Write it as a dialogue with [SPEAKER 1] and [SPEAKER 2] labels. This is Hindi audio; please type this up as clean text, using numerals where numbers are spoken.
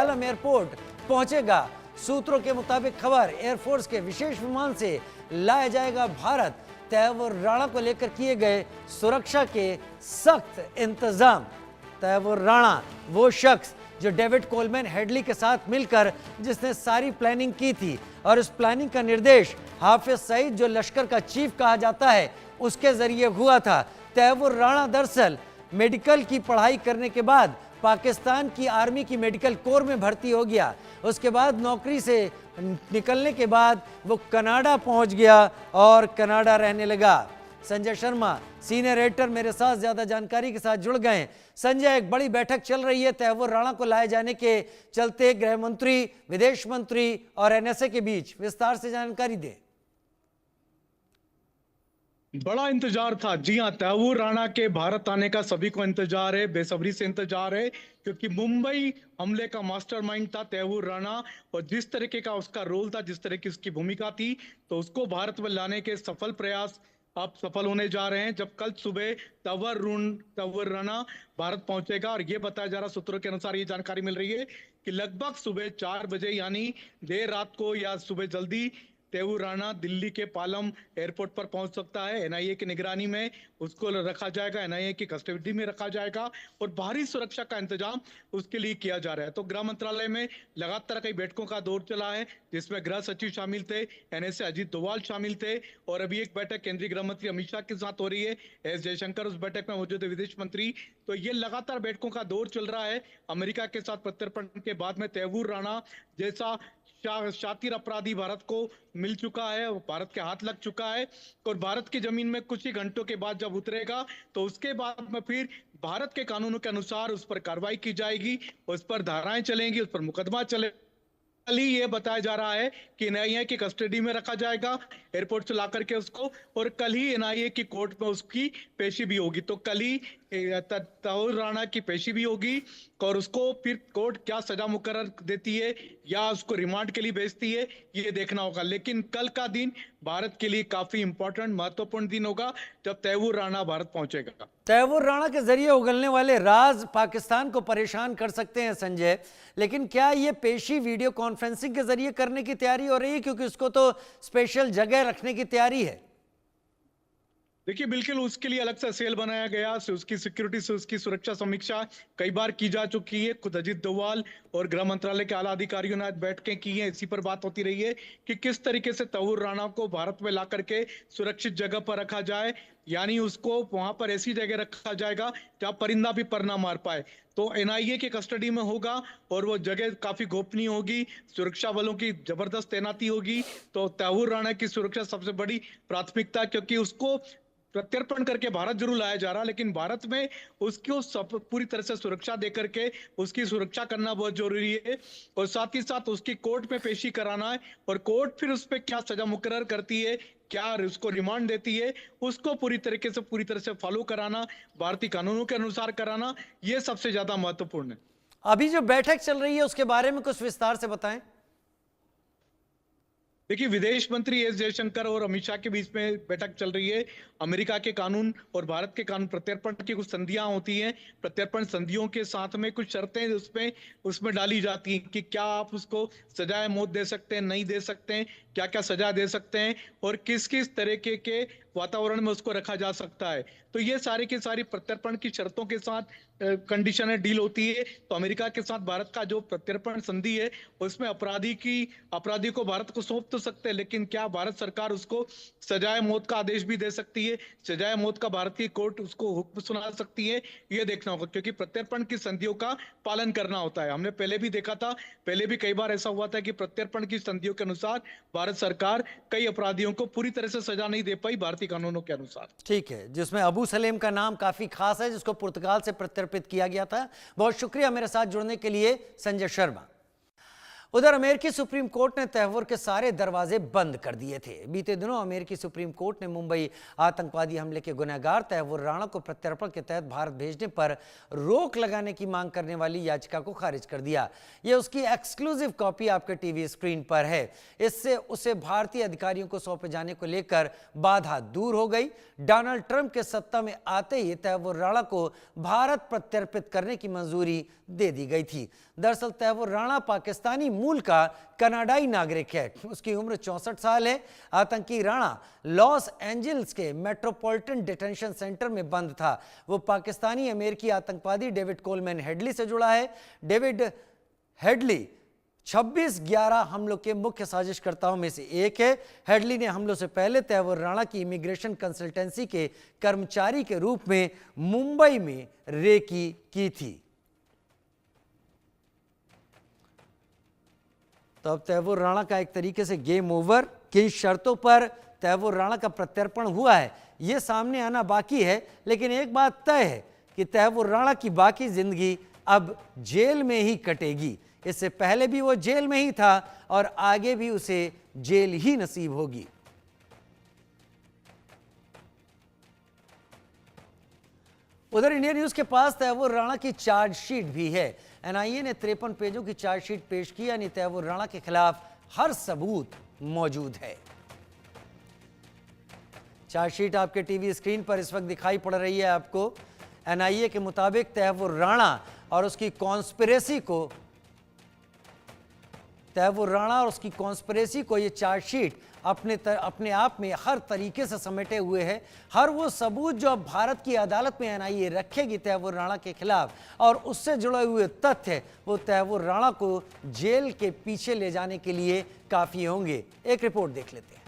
[SPEAKER 1] पालम एयरपोर्ट पहुंचेगा। सूत्रों के मुताबिक खबर, एयरफोर्स के विशेष विमान से लाया जाएगा भारत। तैमूर राणा को लेकर किए गए सुरक्षा के सख्त इंतजाम। तैमूर राणा वो शख्स जो डेविड कोलमैन हेडली के साथ मिलकर जिसने सारी प्लानिंग की थी, और इस प्लानिंग का निर्देश हाफिज सईद जो लश्कर का चीफ कहा जाता है उसके जरिए हुआ था। तैमूर राणा दरअसल मेडिकल की पढ़ाई करने के बाद पाकिस्तान की आर्मी की मेडिकल कोर में भर्ती हो गया। उसके बाद नौकरी से निकलने के बाद वो कनाडा पहुंच गया और कनाडा रहने लगा। संजय शर्मा सीनियर एडिटर मेरे साथ ज्यादा जानकारी के साथ जुड़ गए। संजय, एक बड़ी बैठक चल रही है तैमूर राणा को लाए जाने के चलते, गृह मंत्री, विदेश मंत्री और एनएसए के बीच, विस्तार से जानकारी दे।
[SPEAKER 2] बड़ा इंतजार था। जी हाँ, तैमूर राणा के भारत आने का सभी को इंतजार है, बेसब्री से इंतजार है, क्योंकि मुंबई हमले का मास्टरमाइंड था तैमूर राणा। और जिस तरीके का उसका रोल था, जिस तरह की उसकी भूमिका थी, तो उसको भारत में लाने के सफल प्रयास अब सफल होने जा रहे हैं। जब कल सुबह तैमूर राणा भारत पहुंचेगा, और ये बताया जा रहा, सूत्रों के अनुसार ये जानकारी मिल रही है कि लगभग सुबह 4 बजे, यानी देर रात को या सुबह जल्दी, तैमूर राणा दिल्ली के पालम एयरपोर्ट पर पहुंच सकता है। एनआईए की निगरानी में उसको रखा जाएगा, एनआईए की कस्टडी में रखा जाएगा, और भारी सुरक्षा का इंतजाम उसके लिए किया जा रहा है। तो गृह मंत्रालय में लगातार कई बैठकों का दौर चला है, जिसमें गृह सचिव शामिल थे, एनएसए अजीत डोभाल शामिल थे, और अभी एक बैठक केंद्रीय गृह मंत्री अमित शाह के साथ हो रही है। एस जयशंकर उस बैठक में मौजूद है, विदेश मंत्री। तो ये लगातार बैठकों का दौर चल रहा है। अमेरिका के साथ प्रत्यर्पण के बाद में तैमूर राणा जैसा शातिर अपराधी भारत को मिल चुका है, भारत के हाथ लग चुका है, और भारत की जमीन में कुछ ही घंटों के बाद जब उतरेगा, तो उसके बाद में फिर भारत के कानूनों के अनुसार उस पर कार्रवाई की जाएगी, उस पर धाराएं चलेंगी, उस पर मुकदमा चलेगा। कल ही ये बताया जा रहा है कि एनआईए की कस्टडी में रखा जाएगा, एयरपोर्ट से लाकर के उसको, और कल ही एनआईए की कोर्ट में उसकी पेशी भी होगी। तो कल ही तैमूर राणा की पेशी भी होगी, और उसको फिर कोर्ट क्या सजा मुकर्रर देती है या उसको रिमांड के लिए भेजती है, ये देखना होगा। लेकिन कल का दिन भारत के लिए काफी इंपॉर्टेंट, महत्वपूर्ण दिन होगा, जब तैमूर राणा भारत पहुंचेगा।
[SPEAKER 1] तैमूर राणा के जरिए उगलने वाले राज पाकिस्तान को परेशान कर सकते हैं संजय, लेकिन क्या ये पेशी वीडियो कॉन्फ्रेंसिंग के जरिए करने की तैयारी हो रही है, क्योंकि उसको तो स्पेशल जगह रखने की तैयारी है?
[SPEAKER 2] देखिए, बिल्कुल उसके लिए अलग से सेल बनाया गया, से उसकी सिक्योरिटी, से उसकी सुरक्षा समीक्षा कई बार की जा चुकी है। खुद अजीत डोभाल और गृह मंत्रालय के आला अधिकारियों ने आज बैठकें की हैं, इसी पर बात होती रही है कि किस तरीके से तैमूर राणा को भारत में ला करके सुरक्षित जगह पर रखा जाए, यानी उसको वहां पर ऐसी जगह रखा जाएगा जहां परिंदा भी पर ना मार पाए। तो एनआईए की कस्टडी में होगा, और वो जगह काफी गोपनीय होगी, सुरक्षा बलों की जबरदस्त तैनाती होगी। तो तैमूर राणा की सुरक्षा सबसे बड़ी प्राथमिकता, क्योंकि उसको प्रत्यर्पण करके भारत जरूर लाया जा रहा, लेकिन भारत में उसको पूरी तरह से सुरक्षा देकर के उसकी सुरक्षा करना बहुत जरूरी है, और साथ ही साथ उसकी कोर्ट में पेशी कराना है, और कोर्ट फिर उस पर क्या सजा मुकर्रर करती है, क्या उसको रिमांड देती है, उसको पूरी तरह से फॉलो कराना, भारतीय कानूनों के अनुसार कराना, ये सबसे ज्यादा महत्वपूर्ण है।
[SPEAKER 1] अभी जो बैठक चल रही है उसके बारे में कुछ विस्तार से बताएं।
[SPEAKER 2] देखिए, विदेश मंत्री एस जयशंकर और अमित शाह के बीच में बैठक चल रही है। अमेरिका के कानून और भारत के कानून, प्रत्यर्पण की कुछ संधियां होती हैं, प्रत्यर्पण संधियों के साथ में कुछ शर्तें उसमें डाली जाती हैं कि क्या आप उसको सजाए मौत दे सकते हैं, नहीं दे सकते हैं, क्या क्या सजा दे सकते हैं, और किस किस तरीके के वातावरण में उसको रखा जा सकता है। तो ये सारी की सारी प्रत्यर्पण की शर्तों के साथ कंडीशनें डील होती है। तो अमेरिका के साथ भारत का जो प्रत्यर्पण संधि है, उसमें अपराधी को भारत को सौंप तो सकते हैं, लेकिन क्या भारत सरकार उसको सजाए मौत का आदेश भी दे सकती है, सजाए मौत का भारतीय कोर्ट उसको हुक्म सुना सकती है, ये देखना होगा, क्योंकि प्रत्यर्पण की संधियों का पालन करना होता है। हमने पहले भी देखा था, पहले भी कई बार ऐसा हुआ था कि प्रत्यर्पण की संधियों के अनुसार भारत सरकार कई अपराधियों को पूरी तरह से सजा नहीं दे पाई भारतीय कानूनों के अनुसार।
[SPEAKER 1] ठीक है, जिसमें अबू सलेम का नाम काफी खास है, जिसको पुर्तगाल से प्रत्यर्पित किया गया था। बहुत शुक्रिया मेरे साथ जुड़ने के लिए संजय शर्मा। उधर अमेरिकी सुप्रीम कोर्ट ने तैमूर के सारे दरवाजे बंद कर दिए थे। बीते दिनों अमेरिकी सुप्रीम कोर्ट ने मुंबई आतंकवादी हमले के गुनहगार तैमूर राणा को प्रत्यर्पण के तहत भारत भेजने पर रोक लगाने की मांग करने वाली याचिका को खारिज कर दिया। यह उसकी एक्सक्लूसिव कॉपी आपके टीवी स्क्रीन पर है। इससे उसे भारतीय अधिकारियों को सौंपे जाने को लेकर बाधा दूर हो गई। डोनाल्ड ट्रंप के सत्ता में आते ही तैमूर राणा को भारत प्रत्यर्पित करने की मंजूरी दे दी गई थी। दरअसल तैमूर राणा पाकिस्तानी मूल का कनाडाई नागरिक है। उसकी उम्र 64 साल है। आतंकी राणा लॉस एंजल्स के मेट्रोपॉलिटन डिटेंशन सेंटर में बंद था। वो पाकिस्तानी अमेरिकी आतंकवादी डेविड कोलमैन हेडली से जुड़ा है। डेविड हेडली 26/11 हमलों के मुख्य साजिशकर्ताओं में से एक है। हेडली ने हमलों से पहले तैमूर राणा की इमिग्रेशन कंसल्टेंसी के कर्मचारी के रूप में मुंबई में रेकी की थी। तो अब तैमूर राणा का एक तरीके से गेम ओवर। किन शर्तों पर तैमूर राणा का प्रत्यर्पण हुआ है यह सामने आना बाकी है, लेकिन एक बात तय है कि तैमूर राणा की बाकी जिंदगी अब जेल में ही कटेगी। इससे पहले भी वो जेल में ही था और आगे भी उसे जेल ही नसीब होगी। उधर इंडिया न्यूज के पास तैमूर राणा की चार्जशीट भी है। एनआईए ने 53 पेजों की चार्जशीट पेश की, यानी तैमूर राणा के खिलाफ हर सबूत मौजूद है। चार्जशीट आपके टीवी स्क्रीन पर इस वक्त दिखाई पड़ रही है आपको। एनआईए के मुताबिक तैमूर राणा और उसकी कॉन्स्पिरेसी को ये चार्जशीट अपने आप में हर तरीके से समेटे हुए है। हर वो सबूत जो अब भारत की अदालत में एनआईए रखेगी तैमूर राणा के खिलाफ और उससे जुड़े हुए तथ्य वो तैमूर राणा को जेल के पीछे ले जाने के लिए काफी होंगे। एक रिपोर्ट देख लेते हैं।